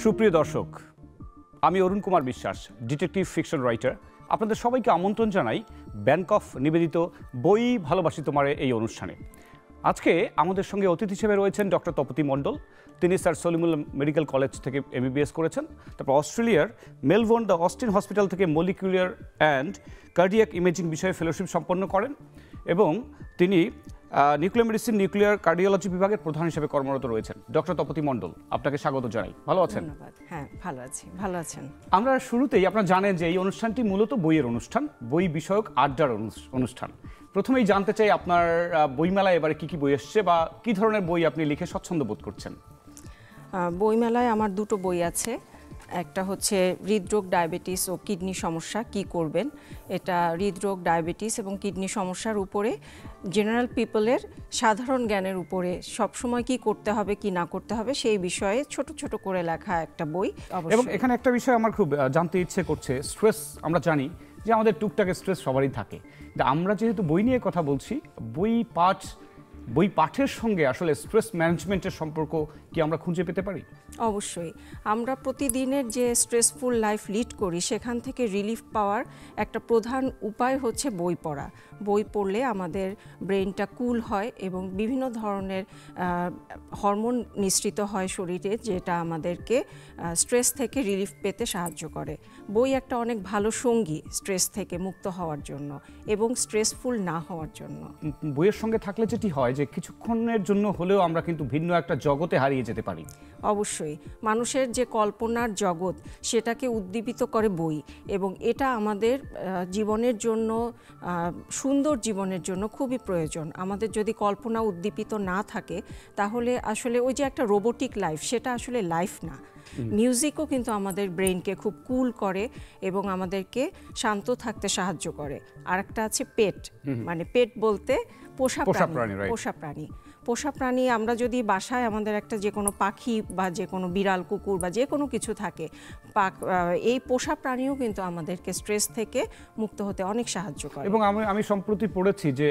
সুপ্রিয় দর্শক, আমি Arun Kumar Biswas, detective fiction writer. আপনাদের সবাইকে আমন্ত্রণ জানাই ব্যাংকক নিবেদিত বই ভালোবাসি তোমারে এই অনুষ্ঠানে। আজকে আমাদের সঙ্গে অতিথি হিসেবে রয়েছেন ডক্টর তপতি মণ্ডল। তিনি স্যার সলিমুল্লাহ মেডিকেল কলেজ থেকে MBBS করেছেন। তারপর অস্ট্রেলিয়ার মেলবোর্ন দ্য অস্টিন হসপিটাল থেকে মলিকুলার অ্যান্ড কার্ডিয়াক ইমেজিং বিষয়ে ফেলোশিপ সম্পন্ন করেন এবং তিনি নিউক্লিয়ার মেডিসিন নিউক্লিয়ার কার্ডিওলজি বিভাগের প্রধান হিসেবে কর্মরত রয়েছেন। ডক্টর তপতি মণ্ডল, আপনাকে স্বাগত জানাই। ভালো আছেন? ধন্যবাদ। হ্যাঁ, ভালো আছি। ভালো আছেন? আমরা শুরুতেই আপনারা জানেন যে এই অনুষ্ঠানটি মূলত বইয়ের অনুষ্ঠান, বই বিষয়ক আড্ডার অনুষ্ঠান। প্রথমেই জানতে চাই আপনার বইমেলায় এবারে কি কি বই এসছে বা কি ধরনের বই আপনি লিখে স্বচ্ছন্দ বোধ করছেন? বইমেলায় আমার দুটো বই আছে। একটা হচ্ছে হৃদরোগ, ডায়াবেটিস ও কিডনি সমস্যা কি করবেন। এটা হৃদরোগ, ডায়াবেটিস এবং কিডনি সমস্যার উপরে জেনারেল পিপলের সাধারণ জ্ঞানের উপরে সবসময় কি করতে হবে কি না করতে হবে সেই বিষয়ে ছোট ছোট করে লেখা একটা বই। এবং এখানে একটা বিষয় আমার খুব জানতে ইচ্ছে করছে, স্ট্রেস। আমরা জানি যে আমাদের টুকটাক স্ট্রেস সবারই থাকে, কিন্তু আমরা যেহেতু বই নিয়ে কথা বলছি, বই পাঠের সঙ্গে আসলে স্ট্রেস ম্যানেজমেন্টের সম্পর্ক কি আমরা খুঁজে পেতে পারি? অবশ্যই। আমরা প্রতিদিনের যে স্ট্রেসফুল লাইফ লিড করি সেখান থেকে রিলিফ পাওয়ার একটা প্রধান উপায় হচ্ছে বই পড়া। বই পড়লে আমাদের ব্রেনটা কুল হয় এবং বিভিন্ন ধরনের হরমোন নিঃসৃত হয় শরীরে, যেটা আমাদেরকে স্ট্রেস থেকে রিলিফ পেতে সাহায্য করে। বই একটা অনেক ভালো সঙ্গী স্ট্রেস থেকে মুক্ত হওয়ার জন্য এবং স্ট্রেসফুল না হওয়ার জন্য। বইয়ের সঙ্গে থাকলে যেটি হয় যে কিছুক্ষণের জন্য হলেও আমরা কিন্তু ভিন্ন একটা জগতে হারিয়ে যেতে পারি। অবশ্যই। মানুষের যে কল্পনার জগৎ সেটাকে উদ্দীপিত করে বই, এবং এটা আমাদের জীবনের জন্য, সুন্দর জীবনের জন্য খুবই প্রয়োজন। আমাদের যদি কল্পনা উদ্দীপিত না থাকে তাহলে আসলে ওই যে একটা রোবোটিক লাইফ, সেটা আসলে লাইফ না। মিউজিকও কিন্তু আমাদের ব্রেনকে খুব কুল করে এবং আমাদেরকে শান্ত থাকতে সাহায্য করে। আর একটা আছে পেট, মানে পেট বলতে পোষা প্রাণী। পোষা প্রাণী আমরা যদি বাসায় আমাদের একটা যে কোনো পাখি বা যে কোনো বিড়াল, কুকুর বা যে কোনো কিছু থাকে, এই পোষা প্রাণীও কিন্তু আমাদেরকে স্ট্রেস থেকে মুক্ত হতে অনেক সাহায্য করে। এবং আমি সম্প্রতি পড়েছি যে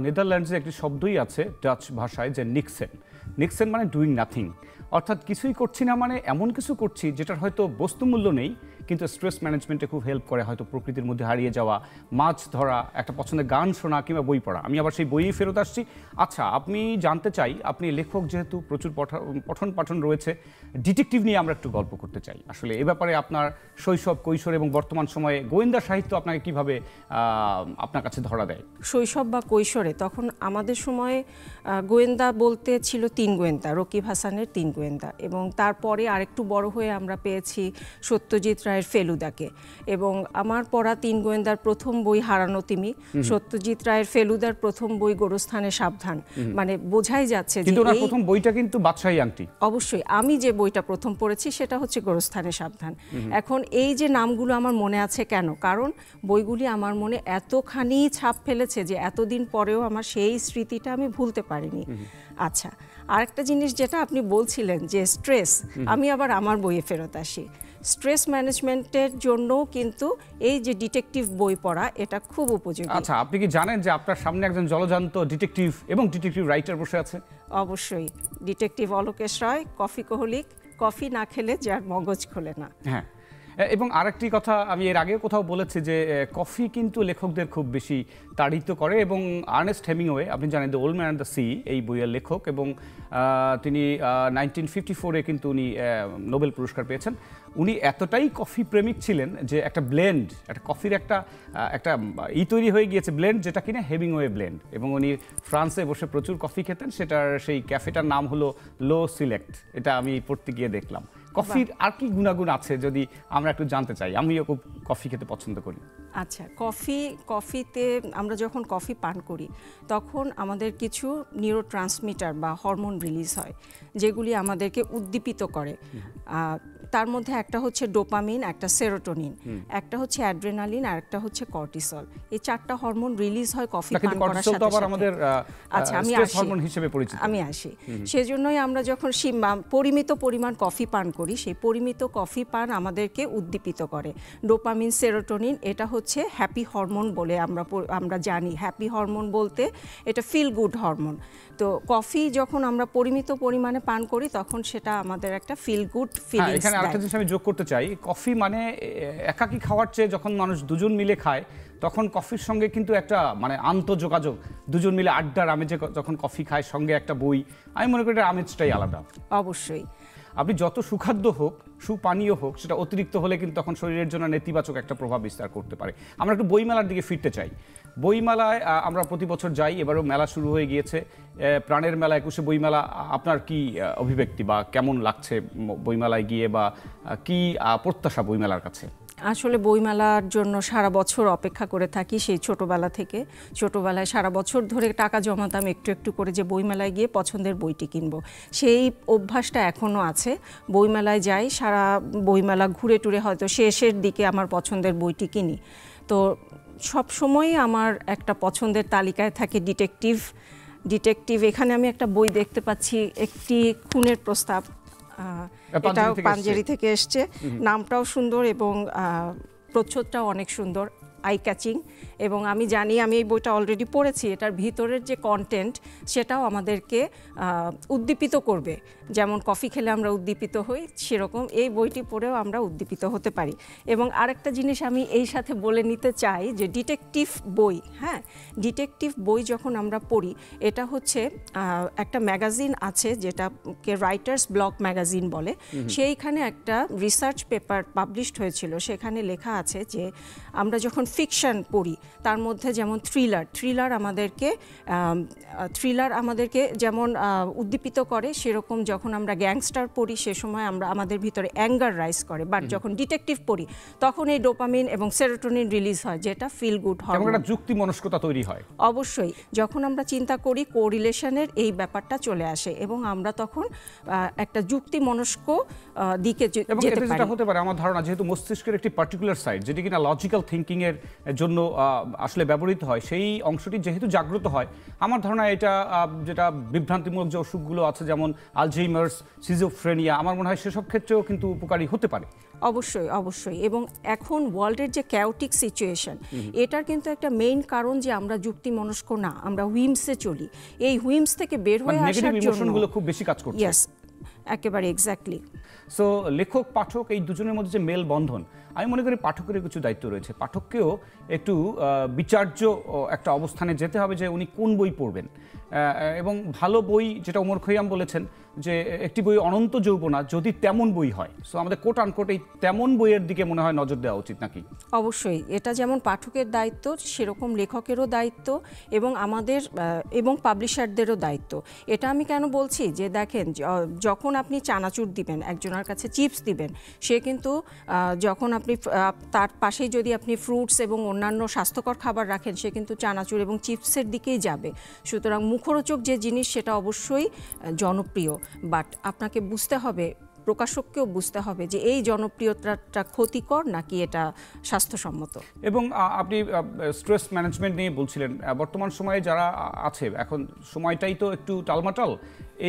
নেদারল্যান্ডসে একটি শব্দই আছে ডাচ ভাষায়, যে নিক্সেন মানে ডুইং নাথিং, অর্থাৎ কিছুই করছি না, মানে এমন কিছু করছি যেটার হয়তো বস্তুমূল্য নেই কিন্তু স্ট্রেস ম্যানেজমেন্টে খুব হেল্প করে। হয়তো প্রকৃতির মধ্যে হারিয়ে যাওয়া, মাছ ধরা, একটা পছন্দের গান শোনা কিংবা বই পড়া। আমি আবার সেই বইই ফেরত আসছি। আচ্ছা, আপনি জানতে চাই, আপনি লেখক, যেহেতু প্রচুর পঠন পাঠন রয়েছে, ডিটেকটিভ নিয়ে আমরা একটু গল্প করতে চাই। আসলে এ ব্যাপারে আপনার শৈশব, কৈশোর এবং বর্তমান সময়ে গোয়েন্দা সাহিত্য আপনাকে কিভাবে আপনার কাছে ধরা দেয়? শৈশব বা কৈশোরে তখন আমাদের সময়ে গোয়েন্দা বলতে ছিল 3 গোয়েন্দা, রকিব হাসানের 3 গোয়েন্দা, এবং তারপরে আরেকটু বড় হয়ে আমরা পেয়েছি সত্যজিৎ রায়ের ফেলুদাকে। এবং আমার পড়া 3 গোয়েন্দার প্রথম বই হারানো তিমি, সত্যজিৎ রায়ের ফেলুদার প্রথম বই গোরস্থানে সাবধান। মানে বোঝাই যাচ্ছে যে কিন্তু প্রথম বইটা কিন্তু বাদশাহী আংটি। অবশ্যই। আমি যে বইটা প্রথম পড়েছি সেটা হচ্ছে গোরস্থানে সাবধান। এখন এই যে নামগুলো আমার মনে আছে কেন? কারণ বইগুলি আমার মনে এতখানি ছাপ ফেলেছে যে এতদিন পরেও আমার সেই স্মৃতিটা আমি ভুলতে পারিনি। আচ্ছা, আরেকটা জিনিস যেটা আপনি বলছিলেন যে স্ট্রেস, আমি আবার আমার বইয়ে ফেরত আসি। স্ট্রেস ম্যানেজমেন্টের জন্য কিন্তু এই যে ডিটেকটিভ বই পড়া, এটা খুব উপযোগী। আচ্ছা, আপনি কি জানেন যে আপনার সামনে একজন জলজান্ত ডিটেকটিভ এবং ডিটেকটিভ রাইটার বসে আছে? অবশ্যই। ডিটেকটিভ অলোকেশ রয়, কফি কোহলিক, কফি না খেলে যার মগজ খোলে না। হ্যাঁ, এবং আরেকটি কথা আমি এর আগেও কোথাও বলেছি যে কফি কিন্তু লেখকদের খুব বেশি তাড়িত করে। এবং আর্নেস্ট হেমিংওয়ে, আপনি জানেন the old man and the sea, এই বইয়ের লেখক, এবং তিনি 1954-এ কিন্তু উনি নোবেল পুরস্কার পেয়েছেন। উনি এতটাই কফি প্রেমিক ছিলেন যে একটা ব্লেন্ড, একটা কফির একটা তৈরি হয়ে গিয়েছে ব্লেন্ড, যেটা কিনা হেমিংওয়ে ব্লেন্ড। এবং উনি ফ্রান্সে বসে প্রচুর কফি খেতেন। সেই ক্যাফেটার নাম হলো লো সিলেক্ট। এটা আমি পড়তে গিয়ে দেখলাম। কফির আর কি গুণাগুণ আছে যদি আমরা একটু জানতে চাই? আমিও খুব কফি খেতে পছন্দ করি। আচ্ছা, কফিতে আমরা যখন কফি পান করি তখন আমাদের কিছু নিউরোট্রান্সমিটার বা হরমোন রিলিজ হয় যেগুলি আমাদেরকে উদ্দীপিত করে। তার মধ্যে একটা হচ্ছে ডোপামিন, একটা সেরোটোনিন, একটা হচ্ছে অ্যাড্রেনালিন, আর একটা হচ্ছে কর্টিসল। এই 4টা হরমোন রিলিজ হয় কফি পান করার সাথে সাথে। আচ্ছা, আমি আসি। সেজন্যই আমরা যখন পরিমিত পরিমাণ কফি পান করি, সেই পরিমিত কফি পান আমাদেরকে উদ্দীপিত করে। ডোপামিন, সেরোটোনিন, এটা হচ্ছে হ্যাপি হরমোন বলে আমরা জানি। হ্যাপি হরমোন বলতে এটা ফিল গুড হরমোন। তো কফি যখন আমরা পরিমিত পরিমাণে পান করি তখন সেটা আমাদের একটা ফিল গুড ফিলিংস আরেকটা জিনিস আমি যোগ করতে চাই, কফি মানে একাকি খাওয়ার চেয়ে যখন মানুষ দুজন মিলে খায় তখন কফির সঙ্গে কিন্তু একটা মানে আন্তঃযোগাযোগ, দুজন মিলে আড্ডার আমেজে যখন কফি খায় সঙ্গে একটা বই, আমি মনে করি এটার আমেজটাই আলাদা। অবশ্যই আপনি যত সুখাদ্য হোক, সুপানীয় হোক, সেটা অতিরিক্ত হলে কিন্তু তখন শরীরের জন্য নেতিবাচক একটা প্রভাব বিস্তার করতে পারে। আমরা একটু বইমেলার দিকে ফিরতে চাই। বইমেলায় আমরা প্রতি বছর যাই, এবারও মেলা শুরু হয়ে গিয়েছে, প্রাণের মেলা, 21শে বইমেলা। আপনার কি অভিব্যক্তি বা কেমন লাগছে বইমেলায় গিয়ে, বা কি প্রত্যাশা বইমেলার কাছে? আসলে বইমেলার জন্য সারা বছর অপেক্ষা করে থাকি, সেই ছোটোবেলা থেকে। ছোটোবেলায় সারা বছর ধরে টাকা জমাতাম একটু একটু করে, যে বইমেলায় গিয়ে পছন্দের বইটি কিনবো। সেই অভ্যাসটা এখনও আছে। বইমেলায় যাই, সারা বইমেলা ঘুরে টুরে হয়তো শেষের দিকে আমার পছন্দের বইটি কিনি। তো সব সময়ই আমার একটা পছন্দের তালিকায় থাকে ডিটেকটিভ। এখানে আমি একটা বই দেখতে পাচ্ছি, একটি খুনের প্রস্তাব। এটাও পাঞ্জেরি থেকে এসছে। নামটাও সুন্দর এবং প্রচ্ছদটাও অনেক সুন্দর, আই ক্যাচিং। এবং আমি জানি, আমি এই বইটা অলরেডি পড়েছি, এটার ভিতরের যে কন্টেন্ট সেটাও আমাদেরকে উদ্দীপিত করবে। যেমন কফি খেলে আমরা উদ্দীপিত হই, সেরকম এই বইটি পড়েও আমরা উদ্দীপিত হতে পারি। এবং আরেকটা জিনিস আমি এই সাথে বলে নিতে চাই, যে ডিটেকটিভ বই, হ্যাঁ, ডিটেকটিভ বই যখন আমরা পড়ি, এটা হচ্ছে একটা ম্যাগাজিন আছে যেটাকে রাইটার্স ব্লক ম্যাগাজিন বলে। সেইখানে একটা রিসার্চ পেপার পাবলিশড হয়েছিল, সেখানে লেখা আছে যে আমরা যখন ফিকশন পড়ি, তার মধ্যে যেমন থ্রিলার আমাদেরকে যেমন উদ্দীপিত করে, সেরকম যখন আমরা গ্যাংস্টার পড়ি সে সময় আমাদের ভিতরে অ্যাঙ্গার রাইজ করে। বাট যখন ডিটেকটিভ পড়ি তখন এই ডোপামিন এবং সেরোটোনিন রিলিজ হয়, যেটা ফিল গুড হরমোন, একটা যুক্তি মনস্কতা তৈরি হয়। অবশ্যই যখন আমরা চিন্তা করি, কোরিলেশনের এই ব্যাপারটা চলে আসে এবং আমরা তখন একটা যুক্তি মনস্ক দিকে যেতে পারি। যেটা হতে পারে আমার ধারণা, যেহেতু মস্তিষ্কের একটি পার্টিকুলার সাইড যেটি কিনা লজিক্যাল থিঙ্কিং এর জন্য আসলে ব্যবহৃত হয়, সেই অংশটি যেহেতু জাগ্রত হয়, আমার ধারণা এটা যেটা বিভ্রান্তিমূলক যে অসুখগুলো আছে, যেমন আলঝেইমার্স, সিজোফ্রেনিয়া, আমার মনে হয় সেসব ক্ষেত্রেও কিন্তু উপকারী হতে পারে। অবশ্যই। এবং এখন ওয়ার্ল্ডের যে ক্যাওটিক সিচুয়েশন, এটার কিন্তু একটা মেইন কারণ যে আমরা যুক্তি মনস্ক না, আমরা হুইমসে চলি। এই হুইমস থেকে বের হয়ে আসার জন্য খুব বেশি কাজ করছে। ইয়েস, একেবারে এক্স্যাক্টলি। সো লেখক পাঠক এই দুজনের মধ্যে যে মেল বন্ধন, আমি মনে করি পাঠকের কিছু দায়িত্ব রয়েছে। পাঠককেও একটু বিচার্য একটা অবস্থানে যেতে হবে যে উনি কোন বই পড়বেন। এবং ভালো বই, যেটা ওমর খৈয়াম বলেছেন যে একটি বই অনন্ত যৌবনা যদি তেমন বই হয়। সো আমাদের কোট আনকোট এই তেমন বইয়ের দিকে মনে হয় নজর দেওয়া উচিত নাকি? অবশ্যই, এটা যেমন পাঠকের দায়িত্ব, সেরকম লেখকেরও দায়িত্ব এবং আমাদের এবং পাবলিশারদেরও দায়িত্ব। এটা আমি কেন বলছি, যে দেখেন, যখন আপনি চানাচুর দিবেন একজনের কাছে, চিপস দিবেন, সে কিন্তু যখন আপনি তার পাশেই যদি আপনি ফ্রুটস এবং অন্যান্য স্বাস্থ্যকর খাবার রাখেন, সে কিন্তু চানাচুর এবং চিপসের দিকেই যাবে। সুতরাং মুখরোচক যে জিনিস সেটা অবশ্যই জনপ্রিয়, বাট আপনাকে বুঝতে হবে, প্রকাশককেও বুঝতে হবে যে এই জনপ্রিয়তাটা ক্ষতিকর নাকি এটা স্বাস্থ্যসম্মত। এবং আপনি স্ট্রেস ম্যানেজমেন্ট নিয়ে বলছিলেন। বর্তমান সময়ে যারা আছে, এখন সময়টাই তো একটু টালমাটাল,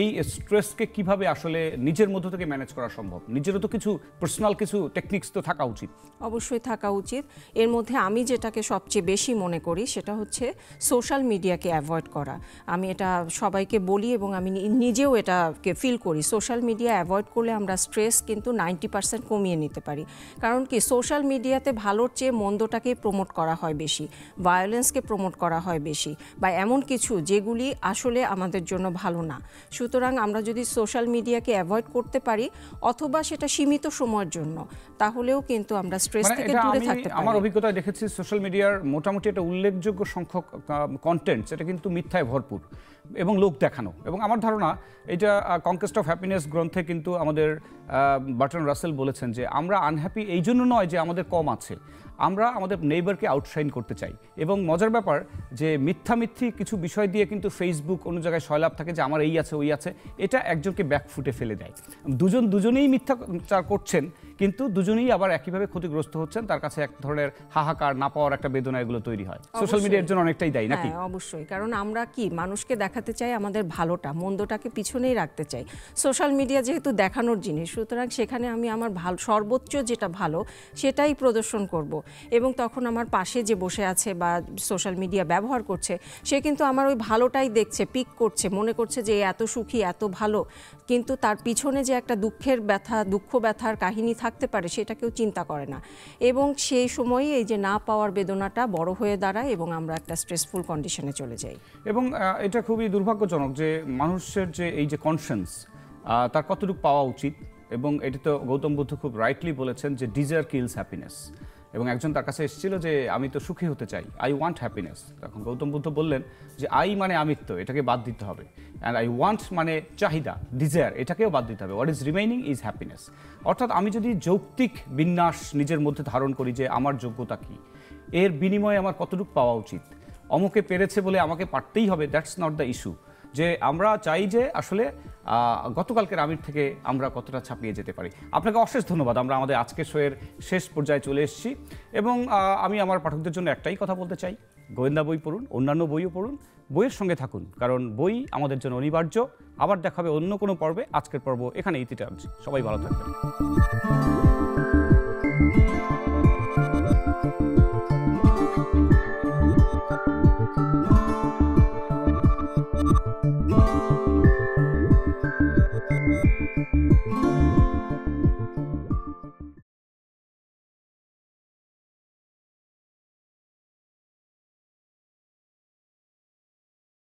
এই স্ট্রেসকে কিভাবে আসলে নিজের মধ্য থেকে ম্যানেজ করা সম্ভব? নিজেরও তো কিছু পার্সোনাল কিছু টেকনিক্স তো থাকা উচিত। অবশ্যই থাকা উচিত। এর মধ্যে আমি যেটাকে সবচেয়ে বেশি মনে করি সেটা হচ্ছে সোশ্যাল মিডিয়াকে অ্যাভয়েড করা। আমি এটা সবাইকে বলি এবং আমি নিজেও এটাকে ফিল করি। সোশ্যাল মিডিয়া অ্যাভয়েড করলে আমরা স্ট্রেস কিন্তু 90% কমিয়ে নিতে পারি। কারণ কি, সোশ্যাল মিডিয়াতে ভালোর চেয়ে মন্দটাকেই প্রমোট করা হয় বেশি, ভায়োলেন্সকে প্রমোট করা হয় বেশি, বা এমন কিছু যেগুলি আসলে আমাদের জন্য ভালো না। সুতরাং আমরা যদি সোশ্যাল মিডিয়াকে অ্যাভয়েড করতে পারি, অথবা সেটা সীমিত সময়ের জন্য, তাহলেও কিন্তু আমরা স্ট্রেস থেকে দূরে থাকতে পারি। আমার অভিজ্ঞতায় দেখেছি সোশ্যাল মিডিয়ার মোটামুটি একটা উল্লেখযোগ্য সংখ্যক কন্টেন্ট সেটা কিন্তু মিথ্যায় ভরপুর এবং লোক দেখানো। এবং আমার ধারণা এটা কনকোয়েস্ট অফ হ্যাপিনেস গ্রন্থে কিন্তু আমাদের বার্ট্রান্ড রাসেল বলেছেন যে আমরা আনহ্যাপি এই জন্য নয় যে আমাদের কম আছে, আমরা আমাদের নেইবারকে আউটশাইন করতে চাই। এবং মজার ব্যাপার যে মিথ্যামিথ্যি কিছু বিষয় দিয়ে কিন্তু ফেসবুক অন্য জায়গায় সয়লাভ থাকে যে আমার এই আছে ওই আছে, এটা একজনকে ব্যাকফুটে ফেলে দেয়। দুজনেই মিথ্যাচার করছেন, কিন্তু দুজনেই আবার একইভাবে ক্ষতিগ্রস্ত হচ্ছেন। তার কাছে এক ধরনের হাহাকার, না পাওয়ার একটা বেদনা এগুলো তৈরি হয়। সোশ্যাল মিডিয়ার জন্য অনেকটাই দায়ী নাকি? অবশ্যই, কারণ আমরা কি মানুষকে দেখাতে চাই আমাদের ভালোটা, মন্দটাকে পিছনেই রাখতে চাই। সোশ্যাল মিডিয়া যেহেতু দেখানোর জিনিস, সুতরাং সেখানে আমি আমার সর্বোচ্চ যেটা ভালো সেটাই প্রদর্শন করব। এবং তখন আমার পাশে যে বসে আছে বা সোশ্যাল মিডিয়া ব্যবহার করছে সে কিন্তু আমার ওই ভালোটাই দেখছে, পিক করছে, মনে করছে যে এত সুখী, এত ভালো, কিন্তু তার পিছনে যে একটা দুঃখ ব্যথার কাহিনী থাকতে পারে সেটা কেউ চিন্তা করে না। এবং সেই সময়ই এই যে না পাওয়ার বেদনাটা বড় হয়ে দাঁড়ায় এবং আমরা একটা স্ট্রেসফুল কন্ডিশনে চলে যাই। এবং এটা খুবই দুর্ভাগ্যজনক যে মানুষের যে এই যে কনসেন্স তার কতটুকু পাওয়া উচিত, এবং এটা তো গৌতম বুদ্ধ খুব রাইটলি বলেছেন যে ডিজায়ার কিলস হ্যাপিনেস। এবং একজন তার কাছে এসেছিল যে আমি তো সুখী হতে চাই, আই ওয়ান্ট হ্যাপিনেস। তখন গৌতম বুদ্ধ বললেন যে আই মানে আমিত্ব, এটাকে বাদ দিতে হবে, অ্যান্ড আই ওয়ান্ট মানে চাহিদা, ডিজায়ার, এটাকেও বাদ দিতে হবে, what is remaining is happiness. অর্থাৎ আমি যদি যৌক্তিক বিন্যাস নিজের মধ্যে ধারণ করি যে আমার যোগ্যতা কী, এর বিনিময়ে আমার কতটুকু পাওয়া উচিত, অমুকে পেরেছে বলে আমাকে পারতেই হবে, দ্যাটস নট দ্য ইস্যু। যে আমরা চাই যে আসলে গতকালকের আমির থেকে আমরা কতটা ছাপিয়ে যেতে পারি। আপনাকে অশেষ ধন্যবাদ। আমরা আমাদের আজকের শোয়ের শেষ পর্যায়ে চলে এসেছি এবং আমি আমার পাঠকদের জন্য একটাই কথা বলতে চাই, গোয়েন্দা বই পড়ুন, অন্যান্য বইও পড়ুন, বইয়ের সঙ্গে থাকুন, কারণ বই আমাদের জন্য অনিবার্য। আবার দেখা হবে অন্য কোনো পর্বে। আজকের পর্ব এখানে ইতি টানছি। সবাই ভালো থাকবেন।